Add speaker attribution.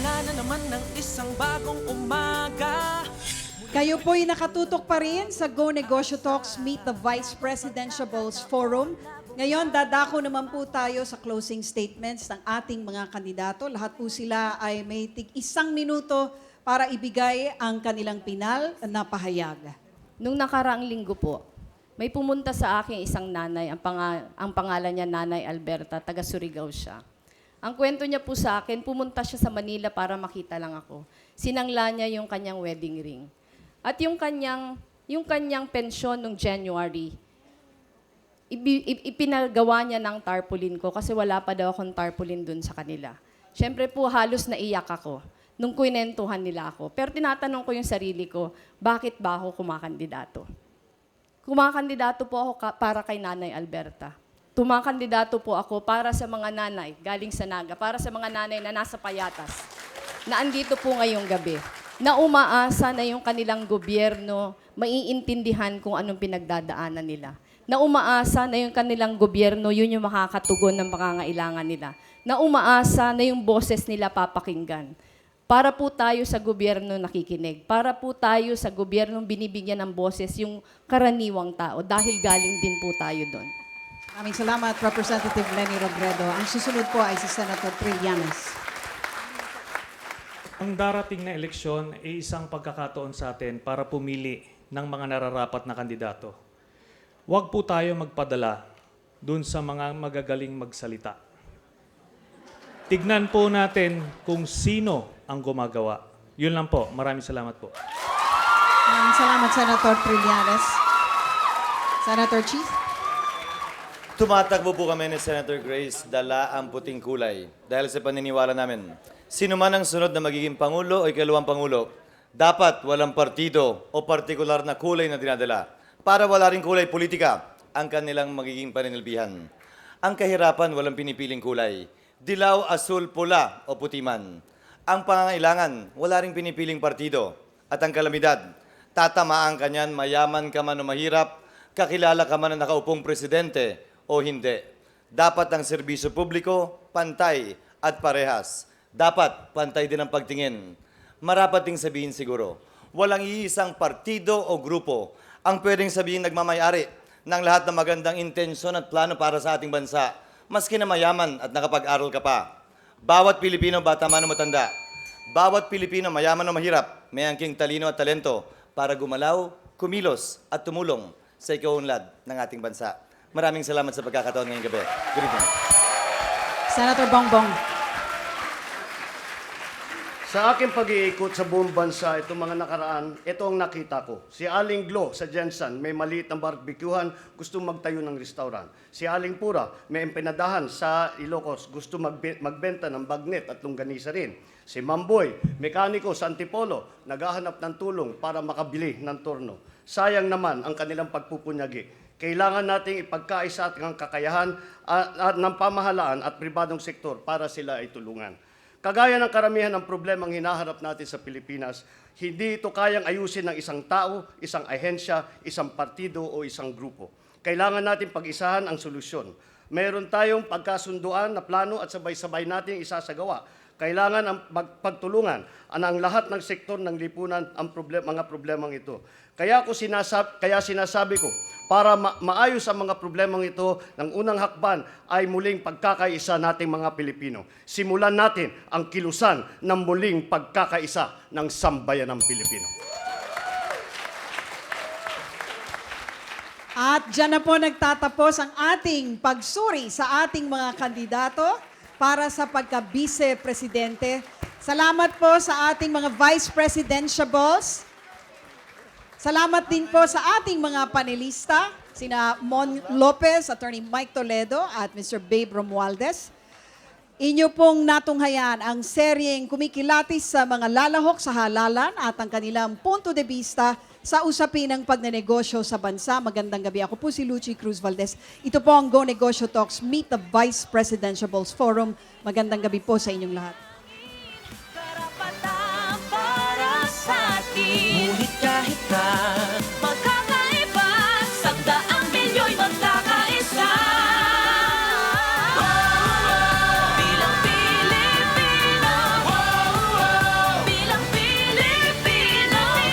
Speaker 1: Simula na naman ng isang bagong umaga.
Speaker 2: Kayo po'y nakatutok pa rin sa Go Negosyo Talks Meet the Vice Presidentiables Forum. Ngayon, dadako naman po tayo sa closing statements ng ating mga kandidato. Lahat po sila ay may tig-1 minuto para ibigay ang kanilang pinal na pahayag.
Speaker 3: Nung nakaraang linggo po, may pumunta sa akin isang nanay, ang pangalan niya Nanay Alberta, taga Surigao siya. Ang kwento niya po sa akin, pumunta siya sa Manila para makita lang ako. Sinangla niya yung kanyang wedding ring. At yung kanyang pensyon nung January, ipinagawa niya ng tarpaulin ko kasi wala pa daw akong tarpaulin dun sa kanila. Siyempre po, halos naiyak ako nung kwinentuhan nila ako. Pero tinatanong ko yung sarili ko, bakit ba ako kumakandidato? Kumakandidato po ako para kay Nanay Alberta. Tumakandidato po ako para sa mga nanay galing sa Naga, para sa mga nanay na nasa Payatas, na andito po ngayong gabi, na umaasa na yung kanilang gobyerno maiintindihan kung anong pinagdadaanan nila. Na umaasa na yung kanilang gobyerno, yun yung makakatugon ng pangangailangan nila. Na umaasa na yung boses nila papakinggan. Para po tayo sa gobyerno nakikinig. Para po tayo sa gobyernong binibigyan ng boses yung karaniwang tao dahil galing din po tayo doon.
Speaker 2: Maraming salamat, Representative Lenny Robredo. Ang susunod po ay si Senator Trillanes.
Speaker 4: Ang darating na eleksyon ay isang pagkakataon sa atin para pumili ng mga nararapat na kandidato. Huwag po tayo magpadala dun sa mga magagaling magsalita. Tignan po natin kung sino ang gumagawa. Yun lang po. Maraming salamat po.
Speaker 2: Maraming salamat, Senator Trillanes. Senator Chief?
Speaker 5: Tumatakbo po kami ni Senator Grace, dala ang puting kulay. Dahil sa paniniwala namin, sino man ang sunod na magiging Pangulo o ikalawang Pangulo, dapat walang partido o partikular na kulay na dinadala para wala rin kulay politika ang kanilang magiging paninilbihan. Ang kahirapan walang pinipiling kulay, dilaw, asul, pula o puti man. Ang pangangailangan wala rin pinipiling partido at ang kalamidad, tatamaan ka niyan mayaman ka man o mahirap, kakilala ka man na nakaupong presidente o hindi. Dapat ang serbisyo publiko, pantay at parehas. Dapat pantay din ang pagtingin. Marapat ding sabihin siguro, walang iisang partido o grupo ang pwedeng sabihin nagmamayari ng lahat ng magandang intensyon at plano para sa ating bansa, maski na mayaman at nakapag-aral ka pa. Bawat Pilipino, bata man o matanda, bawat Pilipino, mayaman o mahirap, may angking talino at talento para gumalaw, kumilos at tumulong sa ikaunlad ng ating bansa. Maraming salamat sa pagkakataon ngayong gabi. Good evening.
Speaker 2: Senator Bongbong.
Speaker 6: Sa aking pag-iikot sa buong bansa, itong mga nakaraan, ito ang nakita ko. Si Aling Glo sa Jensen, may maliit na barbecuehan, gusto magtayo ng restaurant. Si Aling Pura, may empenadahan sa Ilocos, gusto magbenta ng bagnet at longganisa rin. Si Mamboy, mekaniko sa Antipolo, naghahanap ng tulong para makabili ng turno. Sayang naman ang kanilang pagpupunyagi. Kailangan nating ipagkaisa ang kakayahan ng pamahalaan at pribadong sektor para sila ay tulungan. Kagaya ng karamihan ng problemang hinaharap natin sa Pilipinas, hindi ito kayang ayusin ng isang tao, isang ahensya, isang partido o isang grupo. Kailangan natin pag-isahan ang solusyon. Meron tayong pagkasunduan na plano at sabay-sabay natin isasagawa. Kailangan ang pagtulungan ang lahat ng sektor ng lipunan ang mga problemang ito. Kaya sinasabi ko, para maayos ang mga problemang ito, ng unang hakban ay muling pagkakaisa nating mga Pilipino. Simulan natin ang kilusan ng muling pagkakaisa ng sambayanang Pilipino.
Speaker 2: At dyan na po nagtatapos ang ating pagsuri sa ating mga kandidato para sa pagka-vice-presidente. Salamat po sa ating mga vice presidentiables. Salamat din po sa ating mga panelista, sina Mon Lopez, Attorney Mike Toledo at Mr. Babe Romualdez. Inyo pong natunghayan ang seryeng kumikilatis sa mga lalahok sa halalan at ang kanilang punto de vista sa usapin ng pagnenegosyo sa bansa. Magandang gabi. Ako po si Lucy Cruz Valdez. Ito po ang Go Negosyo Talks Meet the Vice Presidentiables Forum. Magandang gabi po sa inyong lahat.
Speaker 1: Karapatan para sa atin. Ngunit kahit na